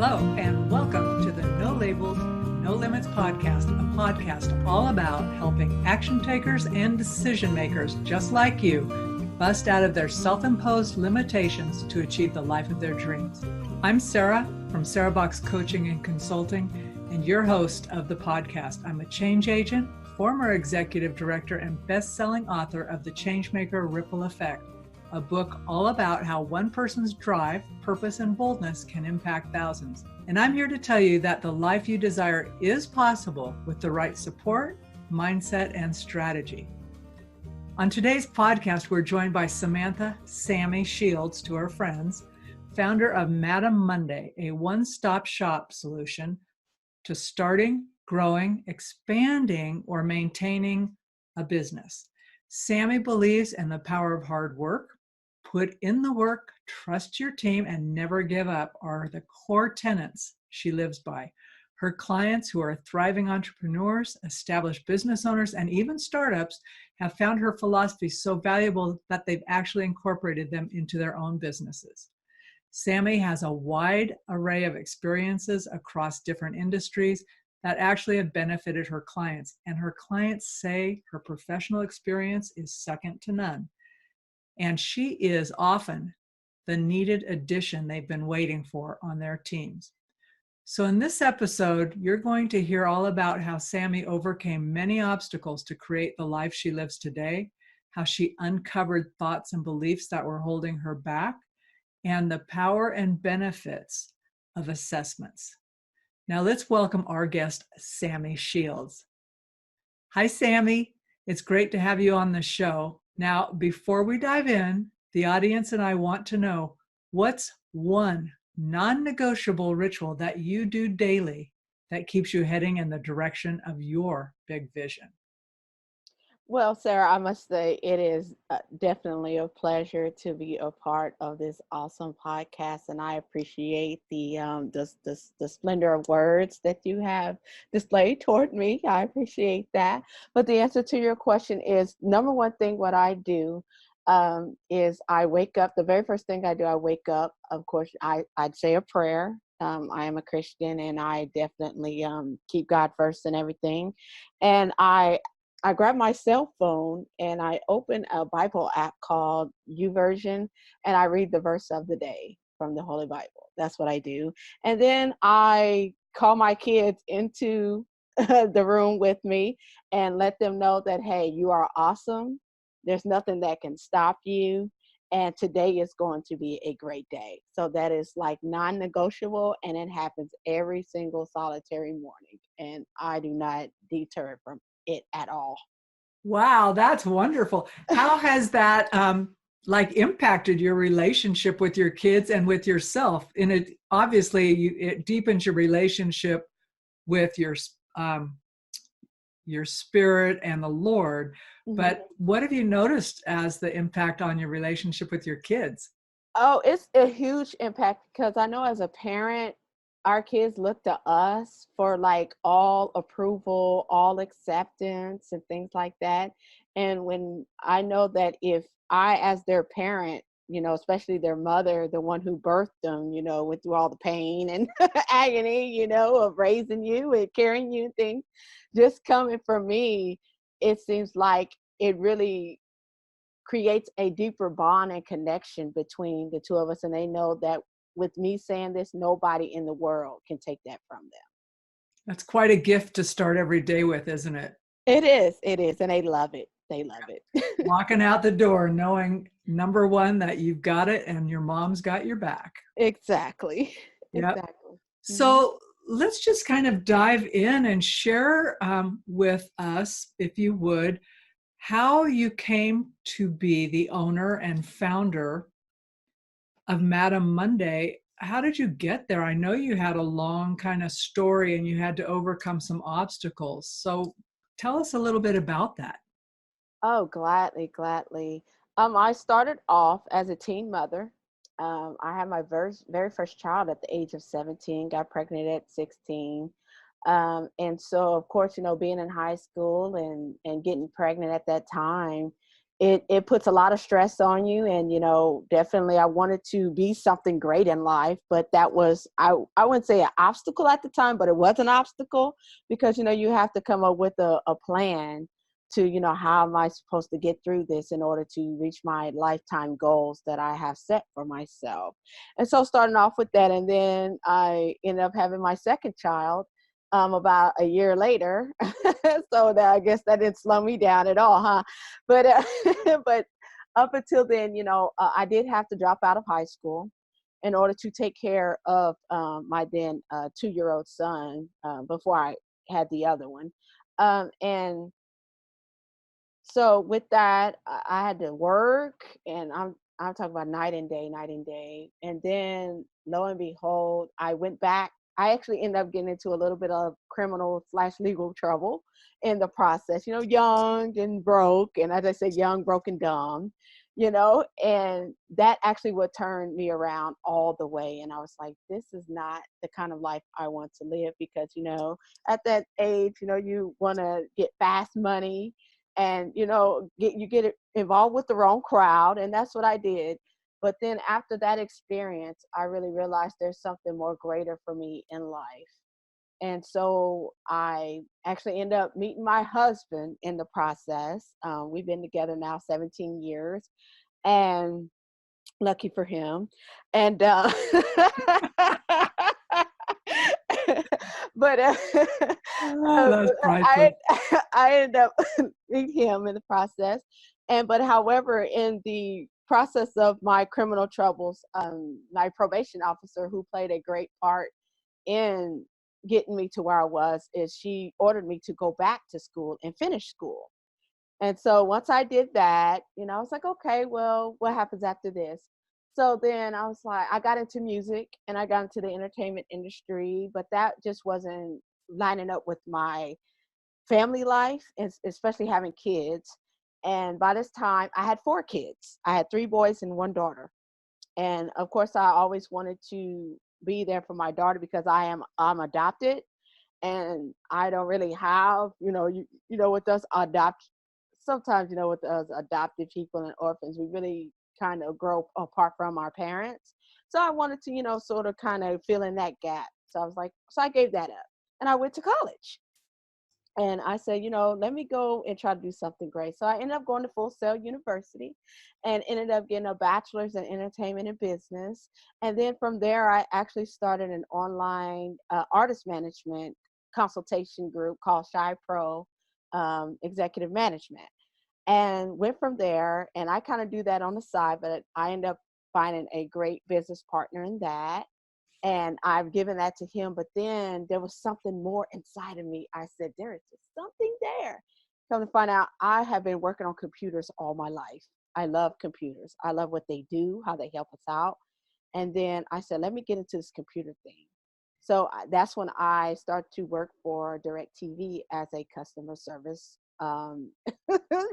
Hello, and welcome to the No Labels, No Limits podcast, a podcast all about helping action takers and decision makers just like you bust out of their self-imposed limitations to achieve the life of their dreams. I'm Sarah from Sarah Box Coaching and Consulting, and your host of the podcast. I'm a change agent, former executive director, and best-selling author of The Changemaker Ripple Effect, a book all about how one person's drive, purpose, and boldness can impact thousands. And I'm here to tell you that the life you desire is possible with the right support, mindset, and strategy. On today's podcast, we're joined by Sami Shields, to our friends, founder of Madam Monday, a one-stop shop solution to starting, growing, expanding, or maintaining a business. Sami believes in the power of hard work. Put in the work, trust your team, and never give up are the core tenets she lives by. Her clients who are thriving entrepreneurs, established business owners, and even startups have found her philosophies so valuable that they've actually incorporated them into their own businesses. Sami has a wide array of experiences across different industries that actually have benefited her clients, and her clients say her professional experience is second to none. And she is often the needed addition they've been waiting for on their teams. So in this episode, you're going to hear all about how Sami overcame many obstacles to create the life she lives today, how she uncovered thoughts and beliefs that were holding her back, and the power and benefits of assessments. Now let's welcome our guest, Sami Shields. Hi, Sami. It's great to have you on the show. Now, before we dive in, the audience and I want to know, what's one non-negotiable ritual that you do daily that keeps you heading in the direction of your big vision? Well, Sarah, I must say it is definitely a pleasure to be a part of this awesome podcast, and I appreciate the splendor of words that you have displayed toward me. I appreciate that. But the answer to your question is, number one thing, what I do is I wake up. The very first thing I do, I wake up. Of course, I'd say a prayer. I am a Christian, and I definitely keep God first in everything, and I grab my cell phone and I open a Bible app called YouVersion, and I read the verse of the day from the Holy Bible. That's what I do. And then I call my kids into the room with me and let them know that, hey, you are awesome. There's nothing that can stop you. And today is going to be a great day. So that is like non-negotiable, and it happens every single solitary morning. And I do not deter from it at all. Wow, that's wonderful. How has that impacted your relationship with your kids and with yourself? And it obviously it deepens your relationship with your spirit and the Lord. Mm-hmm. But what have you noticed as the impact on your relationship with your kids? Oh, it's a huge impact, because I know as a parent, our kids look to us for like all approval, all acceptance, and things like that. And when I know that if I, as their parent, especially their mother, the one who birthed them, went through all the pain and agony, of raising you and carrying you and things, just coming from me, it seems like it really creates a deeper bond and connection between the two of us. And they know that with me saying this, nobody in the world can take that from them. That's quite a gift to start every day with, isn't it? It is. And they love it. Walking out the door knowing, number one, that you've got it and your mom's got your back. Exactly. Yep. Exactly. So let's just kind of dive in and share with us, if you would, how you came to be the owner and founder of Madam Monday. How did you get there? I know you had a long kind of story and you had to overcome some obstacles. So tell us a little bit about that. Oh, gladly. I started off as a teen mother. I had my very first child at the age of 17, got pregnant at 16. And so, of course, being in high school and getting pregnant at that time, it puts a lot of stress on you. And, definitely I wanted to be something great in life, but that was, I wouldn't say an obstacle at the time, but it was an obstacle because, you have to come up with a plan to, how am I supposed to get through this in order to reach my lifetime goals that I have set for myself. And so starting off with that, and then I ended up having my second child about a year later. So that, I guess that didn't slow me down at all, huh? But but up until then, I did have to drop out of high school in order to take care of my then 2-year-old son before I had the other one. And so with that, I had to work, and I'm talking about night and day, night and day. And then lo and behold, I went back. I actually ended up getting into a little bit of criminal/legal trouble in the process, young and broke. And as I said, young, broke, and dumb, and that actually would turn me around all the way. And I was like, this is not the kind of life I want to live because, at that age, you want to get fast money and, get involved with the wrong crowd. And that's what I did. But then after that experience, I really realized there's something more greater for me in life. And so I actually ended up meeting my husband in the process. We've been together now 17 years, and lucky for him. And but Oh, that's I priceless. I ended up meeting him in the process. But however, in the process of my criminal troubles, my probation officer, who played a great part in getting me to where I was, is she ordered me to go back to school and finish school. And so once I did that, I was like, okay, well, what happens after this? So then I was like, I got into music and I got into the entertainment industry, but that just wasn't lining up with my family life, especially having kids. And by this time, I had 4 kids. I had 3 boys and 1 daughter. And of course, I always wanted to be there for my daughter because I'm adopted, and I don't really have, with us adopt. Sometimes, with us adopted people and orphans, we really kind of grow apart from our parents. So I wanted to, sort of kind of fill in that gap. So I was like, so I gave that up, and I went to college. And I said, let me go and try to do something great. So I ended up going to Full Sail University and ended up getting a bachelor's in entertainment and business. And then from there, I actually started an online artist management consultation group called Shy Pro Executive Management, and went from there. And I kind of do that on the side, but I ended up finding a great business partner in that. And I've given that to him. But then there was something more inside of me. I said, there is just something there. Come to find out, I have been working on computers all my life. I love computers. I love what they do, how they help us out. And then I said, let me get into this computer thing. So that's when I started to work for DirecTV as a customer service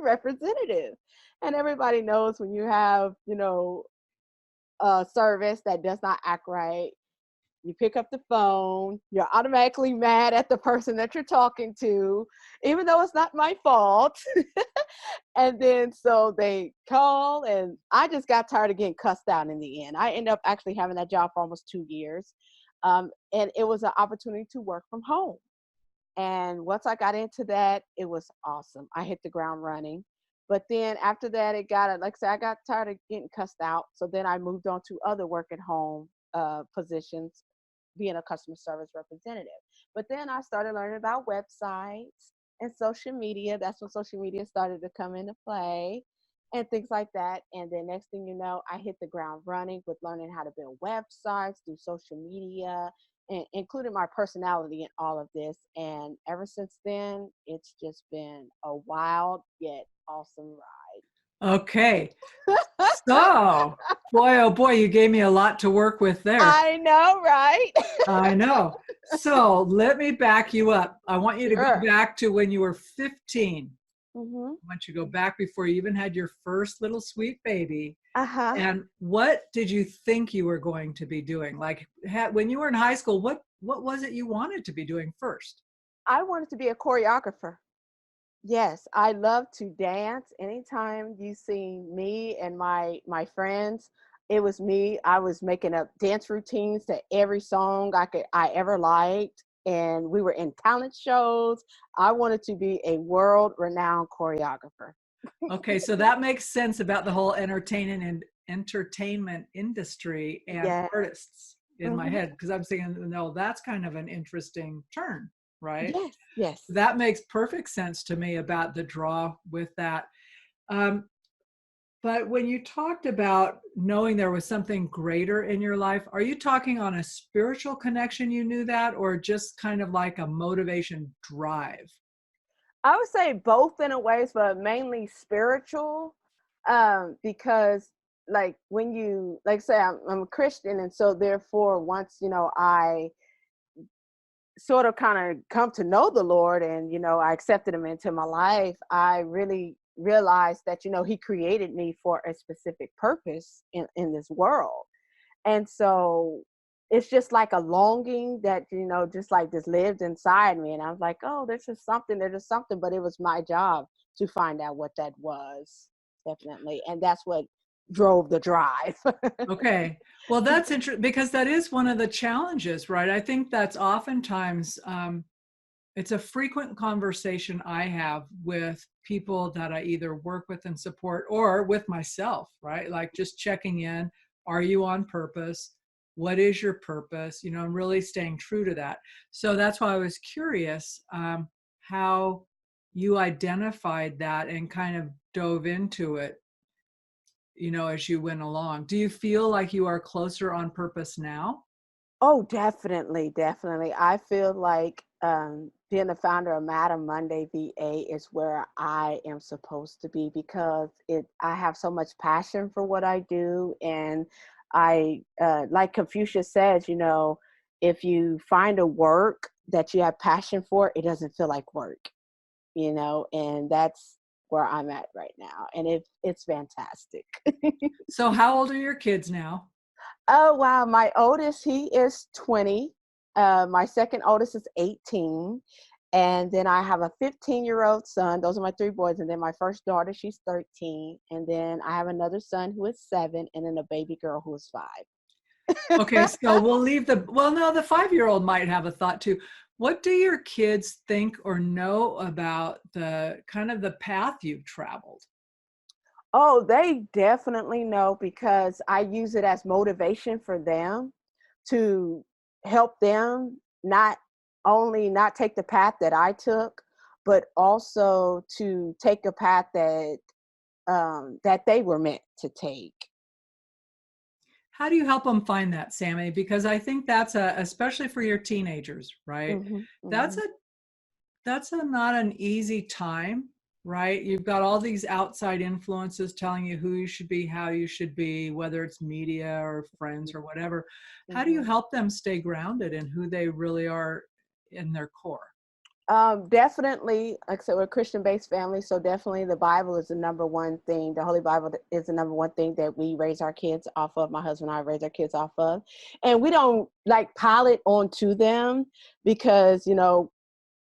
representative. And everybody knows when you have, a service that does not act right, you pick up the phone, you're automatically mad at the person that you're talking to, even though it's not my fault. And then so they call, and I just got tired of getting cussed out in the end. I ended up actually having that job for almost 2 years. And it was an opportunity to work from home. And once I got into that, it was awesome. I hit the ground running. But then after that, like I said, I got tired of getting cussed out. So then I moved on to other work at home positions, being a customer service representative. But then I started learning about websites and social media. That's when social media started to come into play and things like that. And then next thing you know, I hit the ground running with learning how to build websites, do social media, and including my personality in all of this. And ever since then, it's just been a wild yet awesome Okay. ride. So, boy, oh boy, you gave me a lot to work with there. I know, right? I know. So let me back you up. I want you to go Sure. back to when you were 15. Mm-hmm. I want you to go back before you even had your first little sweet baby. Uh-huh. And what did you think you were going to be doing? Like when you were in high school, what was it you wanted to be doing first? I wanted to be a choreographer. Yes, I love to dance. Anytime you see me and my friends, it was me. I was making up dance routines to every song I ever liked, and we were in talent shows. I wanted to be a world-renowned choreographer. Okay, so that makes sense about the whole entertainment industry and Yeah. artists in my Hmm. head, because I'm thinking, no, that's kind of an interesting turn, right? Yes, yes. That makes perfect sense to me about the draw with that. Um, but when you talked about knowing there was something greater in your life, are you talking on a spiritual connection you knew that, or just kind of like a motivation drive? I would say both in a ways, but mainly spiritual. Because like when you like say I'm a Christian, and so therefore once I sort of kind of come to know the Lord, and I accepted him into my life, I really realized that he created me for a specific purpose in this world. And so it's just like a longing that just like this lived inside me, and I was like, oh, there's just something, but it was my job to find out what that was. Definitely. And that's what drove the drive. Okay. Well, that's interesting because that is one of the challenges, right? I think that's oftentimes it's a frequent conversation I have with people that I either work with and support or with myself, right? Like just checking in. Are you on purpose? What is your purpose? I'm really staying true to that. So that's why I was curious how you identified that and kind of dove into it, as you went along. Do you feel like you are closer on purpose now? Oh, definitely, definitely. I feel like being the founder of Madam Monday VA is where I am supposed to be, because I have so much passion for what I do, and I like Confucius says, if you find a work that you have passion for, it doesn't feel like work, and that's where I'm at right now, and it's fantastic. So how old are your kids now? Oh, wow. My oldest, he is 20. My second oldest is 18. And then I have a 15-year-old son. Those are my three boys. And then my first daughter, she's 13. And then I have another son who is 7. And then a baby girl who is 5. Okay, so we'll leave well, no, the 5-year-old might have a thought too. What do your kids think or know about the kind of the path you've traveled? Oh, they definitely know, because I use it as motivation for them to help them not only not take the path that I took, but also to take a path that they were meant to take. How do you help them find that, Sammy? Because I think that's especially for your teenagers, right? Hmm. That's Hmm. a not an easy time, right? You've got all these outside influences telling you who you should be, how you should be, whether it's media or friends or whatever. How do you Hmm. help them stay grounded in who they really are in their core? Definitely, like I said, we're a Christian-based family, so definitely the Bible is the number one thing. The Holy Bible is the number one thing that we raise our kids off of. My husband and I raise our kids off of, and we don't like pile it onto them, because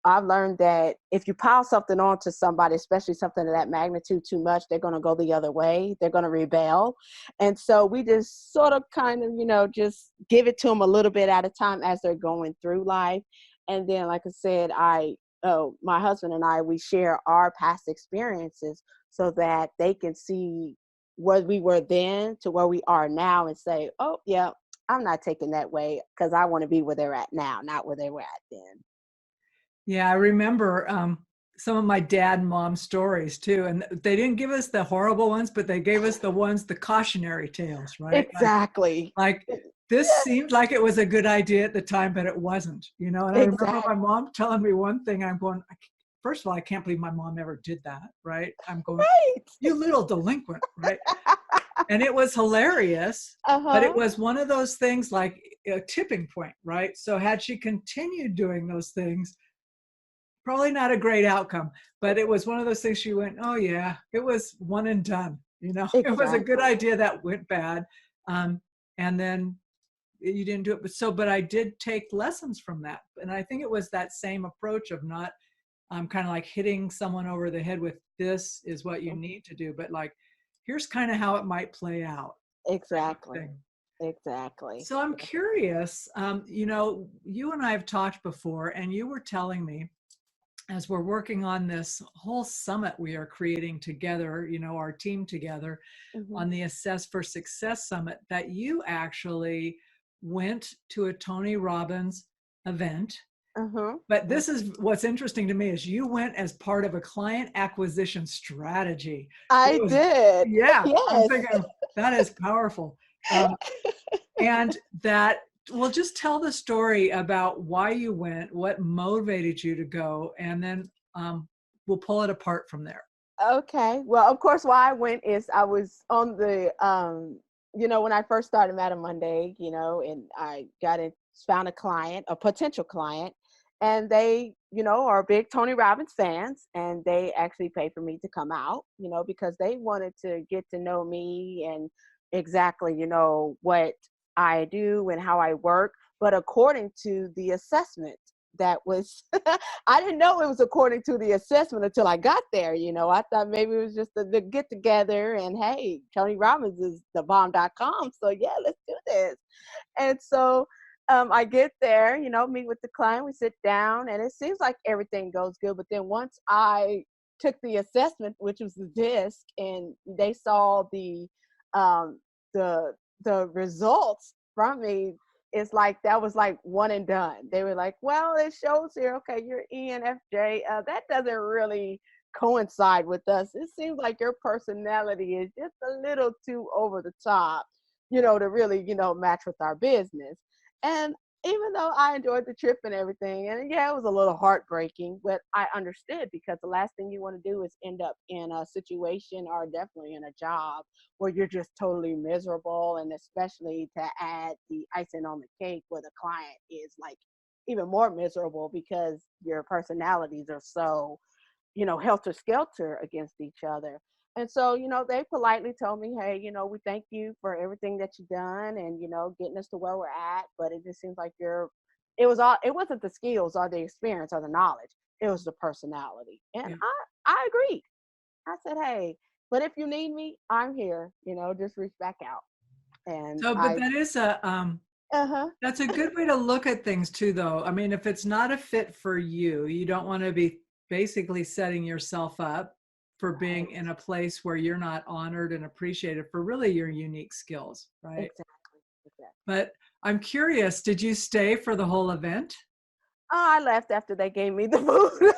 I've learned that if you pile something onto somebody, especially something of that magnitude too much, they're going to go the other way. They're going to rebel. And so we just sort of kind of, just give it to them a little bit at a time as they're going through life. And then, like I said, my husband and I, we share our past experiences so that they can see where we were then to where we are now, and say, oh, yeah, I'm not taking that way, because I want to be where they're at now, not where they were at then. Yeah, I remember some of my dad and mom stories too. And they didn't give us the horrible ones, but they gave us the cautionary tales, right? Exactly. Like this seemed like it was a good idea at the time, but it wasn't, And I remember my Exactly. mom telling me one thing. I'm going, first of all, I can't believe my mom ever did that, right? I'm going, Right. you little delinquent, right? And it was hilarious, but it Uh-huh. was one of those things like a tipping point, right? So had she continued doing those things, probably not a great outcome, but it was one of those things she went, oh yeah, it was one and done. It was a good Exactly. idea that went bad. And then you didn't do it. But I did take lessons from that. And I think it was that same approach of not kind of like hitting someone over the head with this is what you need to do, but like, here's kind of how it might play out. Exactly. Thing. Exactly. So I'm curious, you and I have talked before, and you were telling me as we're working on this whole summit we are creating together, our team together on the Assess for Success Summit, that you actually went to a Tony Robbins event. But this is what's interesting to me is you went as part of a client acquisition strategy. I did. Yeah, Yes. I'm thinking that is powerful. And that, well, just tell the story about why you went, what motivated you to go, and then we'll pull it apart from there. Okay. Well, of course, why I went is I was on the, when I first started Madam Monday, and I found a client, a potential client, and they, are big Tony Robbins fans, and they actually paid for me to come out, because they wanted to get to know me and exactly, what I do and how I work, but according to the assessment that was, I didn't know it was according to the assessment until I got there. I thought maybe it was just the get together and hey, Tony Robbins is the bomb.com. So yeah, let's do this. And so I get there, meet with the client, we sit down, and it seems like everything goes good. But then once I took the assessment, which was the disc, and they saw the results from me, it's like that was like one and done. They were like, well, it shows here, okay, you're ENFJ. That doesn't really coincide with us. It seems like your personality is just a little too over the top, to really, match with our business. And even though I enjoyed the trip and everything, and yeah, it was a little heartbreaking, but I understood, because the last thing you want to do is end up in a situation, or definitely in a job, where you're just totally miserable. And especially to add the icing on the cake, where the client is like even more miserable because your personalities are so, helter skelter against each other. And so, they politely told me, hey, we thank you for everything that you've done and, getting us to where we're at. But it just seems like it wasn't the skills or the experience or the knowledge. It was the personality. And I agreed. I said, hey, but if you need me, I'm here, just reach back out. And so, but that is that's a good way to look at things too, though. I mean, if it's not a fit for you, you don't want to be basically setting yourself up for being in a place where you're not honored and appreciated for really your unique skills, right? Exactly. But I'm curious, did you stay for the whole event? I left after they gave me the food.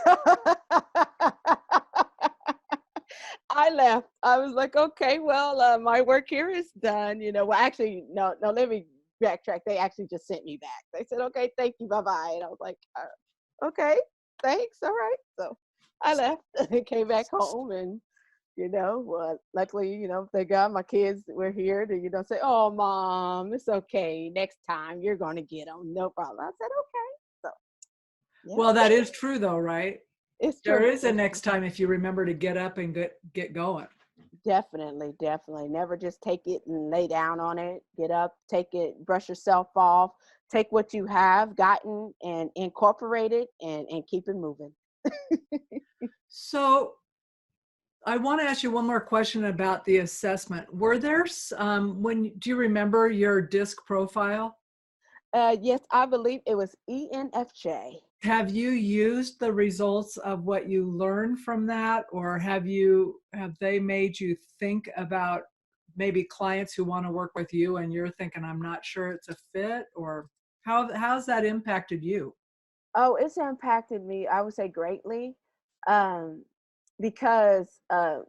I left. I was like, okay, well, my work here is done. Well, actually, no, let me backtrack. They actually just sent me back. They said, okay, thank you, bye-bye. And I was like, okay, thanks, all right. So I left and came back home, and, well, luckily, thank God my kids were here to, say, oh, Mom, it's okay. Next time you're going to get them. No problem. I said, okay. So, yeah. Well, that is true though, right? It's true. There is a next time if you remember to get up and get going. Definitely. Never just take it and lay down on it. Get up, take it, brush yourself off, take what you have gotten and incorporate it and keep it moving. So I want to ask you one more question about the assessment. Were there do you remember your DISC profile? Yes, I believe it was ENFJ. Have you used the results of what you learned from that, or have they made you think about maybe clients who want to work with you and you're thinking, I'm not sure it's a fit, or how's that impacted you? Oh, it's impacted me, I would say, greatly. Because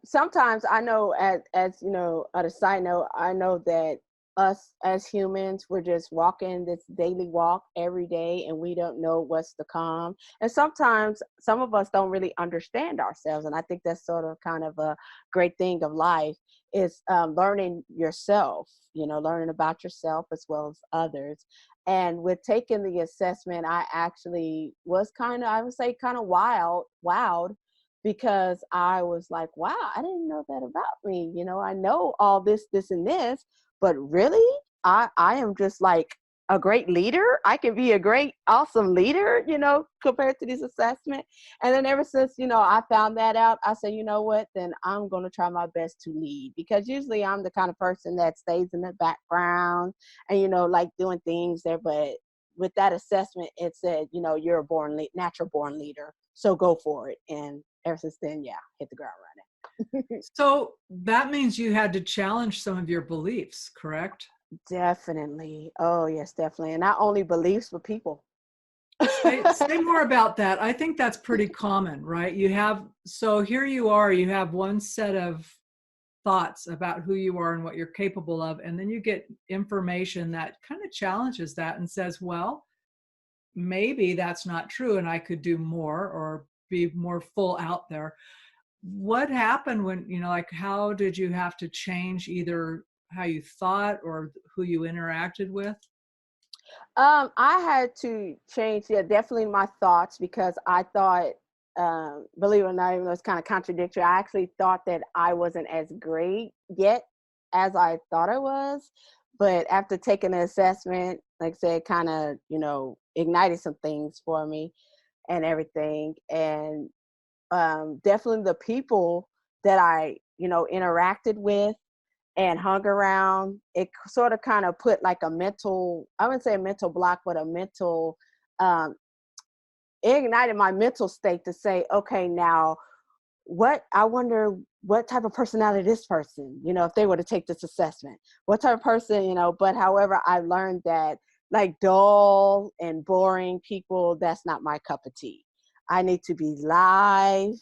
sometimes I know, as on a side note, I know that us as humans, we're just walking this daily walk every day, and we don't know what's to come. And sometimes some of us don't really understand ourselves. And I think that's sort of kind of a great thing of life, is learning yourself, learning about yourself as well as others. And with taking the assessment, I actually was I would say, kind of wowed, because I was like, wow, I didn't know that about me. I know all this, and this, but really, I am just like a great leader. I can be a great, awesome leader, compared to this assessment. And then ever since, I found that out, I said, you know what, then I'm going to try my best to lead, because usually I'm the kind of person that stays in the background and, like doing things there. But with that assessment, it said, you're a natural born leader. So go for it. And ever since then, yeah, hit the ground running. So that means you had to challenge some of your beliefs, correct? Definitely. Oh, yes, definitely. And not only beliefs, but people. Say more about that. I think that's pretty common, right? So here you are, you have one set of thoughts about who you are and what you're capable of. And then you get information that kind of challenges that and says, well, maybe that's not true and I could do more or be more full out there. What happened when, like, how did you have to change either how you thought or who you interacted with? I had to change, yeah, definitely my thoughts, because I thought, believe it or not, even though it's kind of contradictory, I actually thought that I wasn't as great yet as I thought I was. But after taking the assessment, like I said, kind of, ignited some things for me and everything. And definitely the people that I, interacted with and hung around, it sort of kind of put like a mental, I wouldn't say a mental block, but a mental, um, it ignited my mental state to say, okay, now I wonder what type of personality this person, if they were to take this assessment, what type of person, but however, I learned that like dull and boring people, that's not my cup of tea. I need to be live.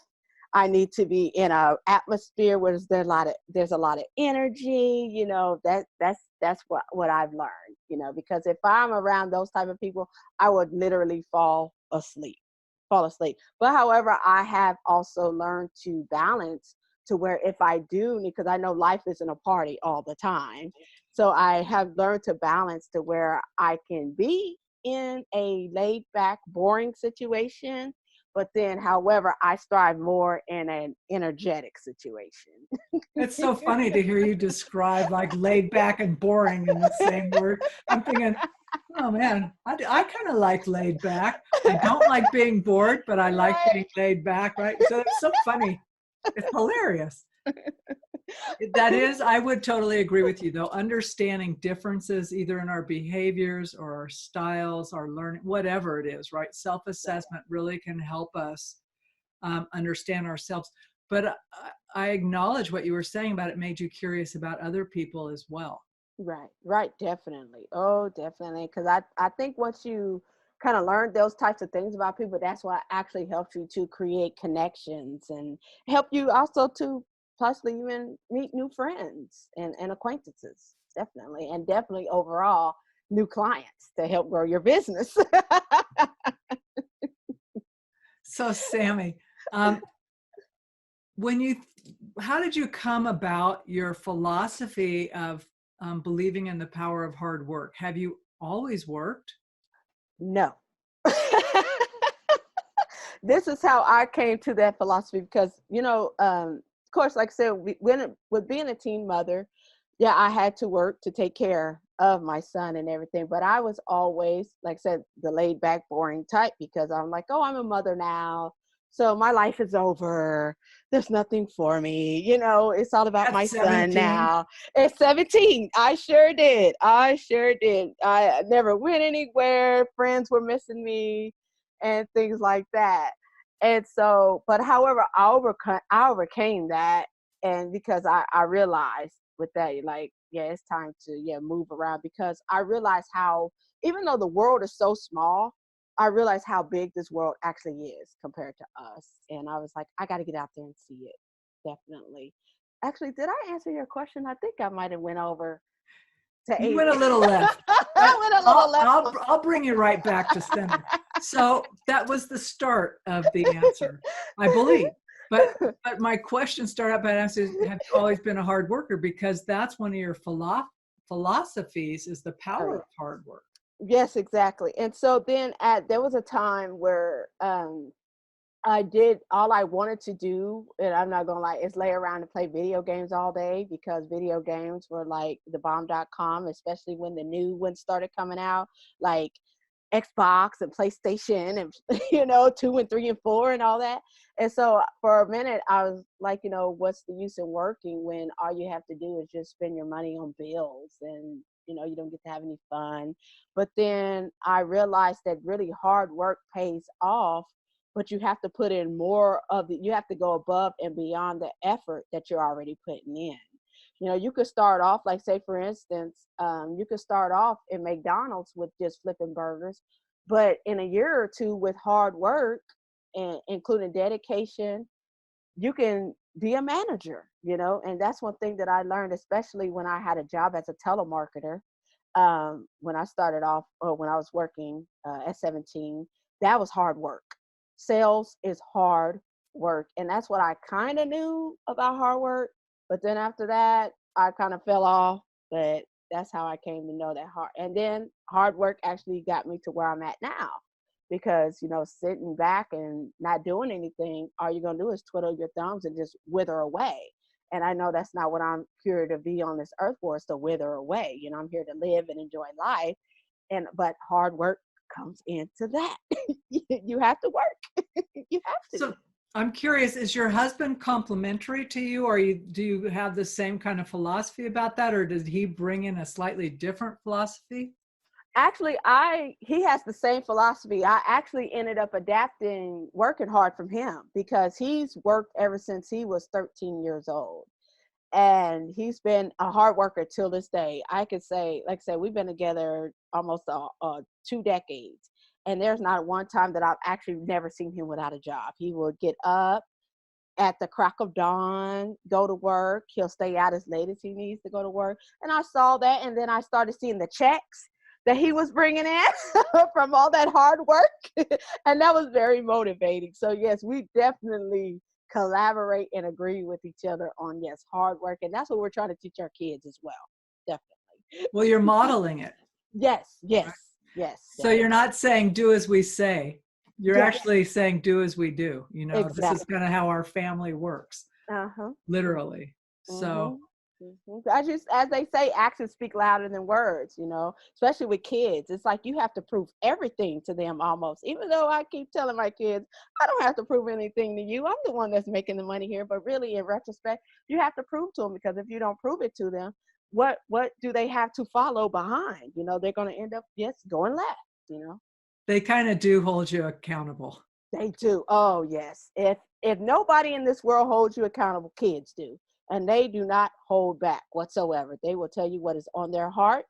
I need to be in a atmosphere where there's a lot of energy, that's what I've learned, because if I'm around those type of people, I would literally fall asleep. But however, I have also learned to balance to where if I do, because I know life isn't a party all the time. So I have learned to balance to where I can be in a laid back, boring situation. But then, however, I strive more in an energetic situation. It's so funny to hear you describe like laid back and boring in the same word. I'm thinking, oh man, I kind of like laid back. I don't like being bored, but I like Right. being laid back, right? So it's so funny. It's hilarious. That is, I would totally agree with you though. Understanding differences either in our behaviors or our styles, our learning, whatever it is, right? Self-assessment really can help us understand ourselves. But I acknowledge what you were saying about it made you curious about other people as well. Right, definitely. Oh, definitely. Because I think once you kind of learn those types of things about people, that's what actually helps you to create connections and help you also to possibly even meet new friends and acquaintances. Definitely. And definitely overall new clients to help grow your business. So, Sami, when you, how did you come about your philosophy of believing in the power of hard work? Have you always worked? No. This is how I came to that philosophy because, of course, like I said, with being a teen mother, yeah, I had to work to take care of my son and everything. But I was always, like I said, the laid back, boring type because I'm like, oh, I'm a mother now. So my life is over. There's nothing for me. It's all about At my son 17? now. At 17, I sure did. I never went anywhere. Friends were missing me and things like that. And so, but however, I overcame that. And because I realized with that, like, yeah, it's time to, yeah, move around because I realized how, even though the world is so small, I realized how big this world actually is compared to us. And I was like, I got to get out there and see it. Definitely. Actually, did I answer your question? I think I might have went over to You 80. went a little left, I but went a little left. I'll bring you right back to center. So that was the start of the answer, I believe. But my question started out by asking, have you always been a hard worker? Because that's one of your philosophies is the Oh, power yeah. of hard work. Yes, exactly. And so then there was a time where I did all I wanted to do, and I'm not gonna lie, is lay around and play video games all day because video games were like the bomb.com, especially when the new ones started coming out, like Xbox and PlayStation and 2 and 3 and 4 and all that. And so for a minute I was like, what's the use in working when all you have to do is just spend your money on bills and you don't get to have any fun. But then I realized that really hard work pays off, but you have to put in more of it. You have to go above and beyond the effort that you're already putting in. You could start off, like, say, for instance, you could start off in McDonald's with just flipping burgers, but in a year or two with hard work and including dedication, you can be a manager, and that's one thing that I learned, especially when I had a job as a telemarketer. When I started off, or when I was working at 17, that was hard work. Sales is hard work. And that's what I kind of knew about hard work. But then after that, I kind of fell off. But that's how I came to know that hard. And then hard work actually got me to where I'm at now. Because, sitting back and not doing anything, all you're going to do is twiddle your thumbs and just wither away. And I know that's not what I'm here to be on this earth for, is to wither away. I'm here to live and enjoy life. But hard work comes into that. You have to work. You have to. So I'm curious, is your husband complementary to you, or do you have the same kind of philosophy about that, or did he bring in a slightly different philosophy? Actually, he has the same philosophy. I actually ended up adapting working hard from him because he's worked ever since he was 13 years old. And he's been a hard worker till this day. I could say, like I said, we've been together almost 2 decades. And there's not one time that I've actually never seen him without a job. He will get up at the crack of dawn, go to work. He'll stay out as late as he needs to go to work. And I saw that. And then I started seeing the checks that he was bringing in from all that hard work. And that was very motivating. So yes, we definitely collaborate and agree with each other on, yes, hard work. And that's what we're trying to teach our kids as well. Definitely. Well, you're modeling it. Yes, yes, Right? yes. So definitely. you're not saying do as we say. You're Yes, actually saying do as we do. This is exactly. kind of how our family works, Uh-huh. literally. Mm-hmm. So I just, as they say, actions speak louder than words, especially with kids. It's like you have to prove everything to them almost. Even though I keep telling my kids, I don't have to prove anything to you. I'm the one that's making the money here. But really, in retrospect, you have to prove to them, because if you don't prove it to them, what do they have to follow behind? They're going to end up just going left. they kind of do hold you accountable. They do. Oh, yes. If nobody in this world holds you accountable, kids do. And they do not hold back whatsoever. They will tell you what is on their heart,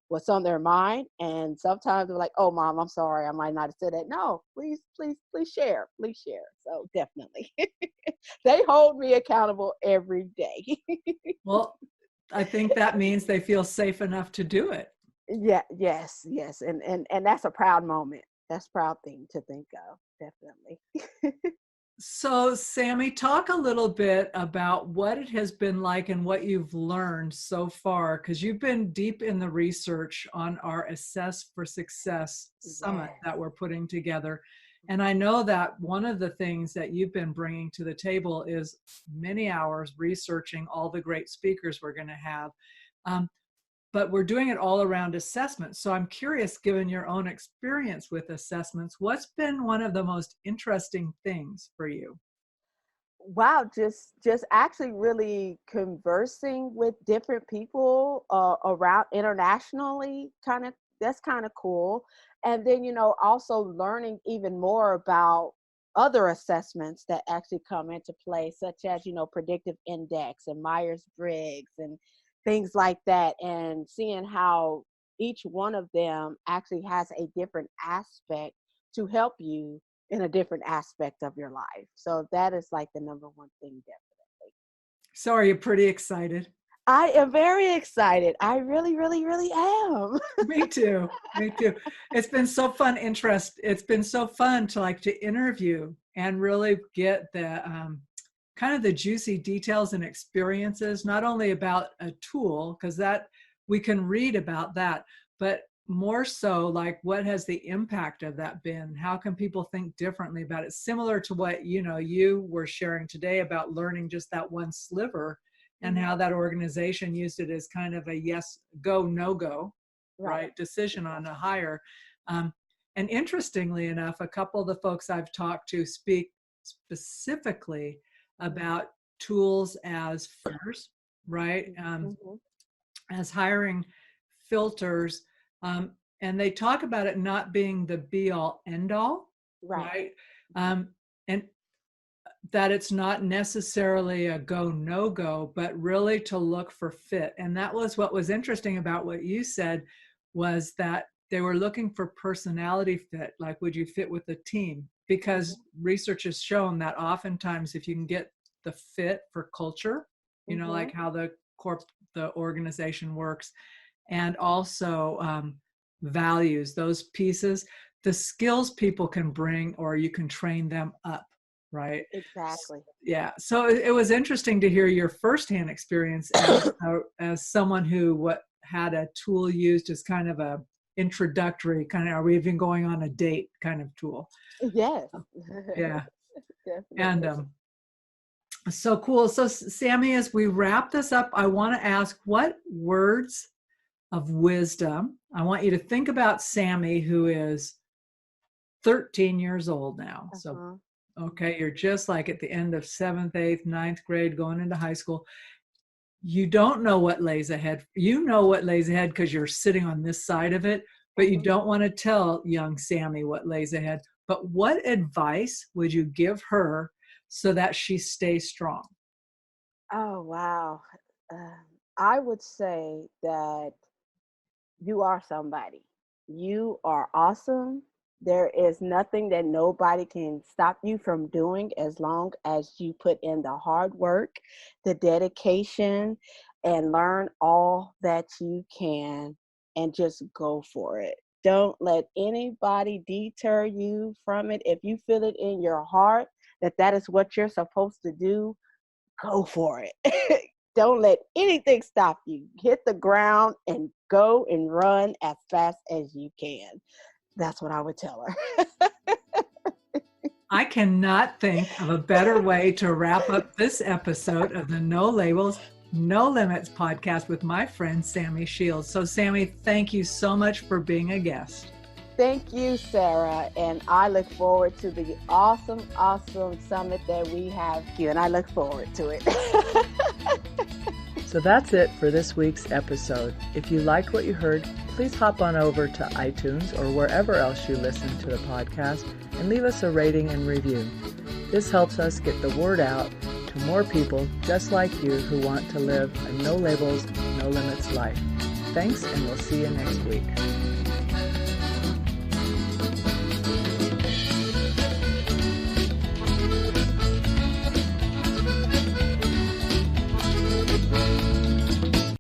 what's on their mind. And sometimes they're like, oh, Mom, I'm sorry, I might not have said that. No, please, please, please share. Please share. So definitely. They hold me accountable every day. Well, I think that means they feel safe enough to do it. Yeah, yes, yes. And that's a proud moment. That's a proud thing to think of. Definitely. So, Sami, talk a little bit about what it has been like and what you've learned so far, because you've been deep in the research on our Assess for Success Summit Yes. that we're putting together. And I know that one of the things that you've been bringing to the table is many hours researching all the great speakers we're going to have. But we're doing it all around assessments. So I'm curious, given your own experience with assessments, what's been one of the most interesting things for you? Wow, just actually really conversing with different people around internationally, that's kind of cool. And then also learning even more about other assessments that actually come into play, such as predictive index and Myers-Briggs and things like that, and seeing how each one of them actually has a different aspect to help you in a different aspect of your life. So that is like the number one thing, definitely. So are you pretty excited? I am very excited. I really, really, really am. Me too. Me too. It's been so fun. It's been so fun to interview and really get the kind of the juicy details and experiences, not only about a tool, because that we can read about that, but more so, like, what has the impact of that been? How can people think differently about it? Similar to what, you were sharing today about learning just that one sliver and how that organization used it as kind of a yes, go, no go, right? Decision on a hire. And interestingly enough, a couple of the folks I've talked to speak specifically about tools as filters, right? As hiring filters. And they talk about it not being the be all end all, right? And that it's not necessarily a go, no go, but really to look for fit. And that was what was interesting about what you said, was that they were looking for personality fit. Like, would you fit with the team? Because research has shown that oftentimes if you can get the fit for culture, like how the organization works, and also values, those pieces, the skills people can bring, or you can train them up, right? Exactly. Yeah. So it was interesting to hear your firsthand experience as someone who had a tool used as kind of a introductory kind of, are we even going on a date kind of tool? Yes. Yeah. Definitely. And so cool. So Sami, as we wrap this up, I want to ask, what words of wisdom, I want you to think about Sami, who is 13 years old now. So, okay, you're just like at the end of 7th, 8th, 9th grade, going into high school. You don't know what lays ahead. You know what lays ahead because you're sitting on this side of it, but you don't want to tell young Sami what lays ahead. But what advice would you give her so that she stays strong? Oh, wow. I would say that you are somebody. You are awesome. There is nothing that nobody can stop you from doing as long as you put in the hard work, the dedication, and learn all that you can and just go for it. Don't let anybody deter you from it. If you feel it in your heart that that is what you're supposed to do, go for it. Don't let anything stop you. Hit the ground and go and run as fast as you can. That's what I would tell her. I cannot think of a better way to wrap up this episode of the No Labels, No Limits podcast with my friend, Sami Shields. So Sami, thank you so much for being a guest. Thank you, Sarah. And I look forward to the awesome summit that we have here. And I look forward to it. So that's it for this week's episode. If you like what you heard, please hop on over to iTunes or wherever else you listen to the podcast and leave us a rating and review. This helps us get the word out to more people just like you who want to live a no labels, no limits life. Thanks, and we'll see you next week.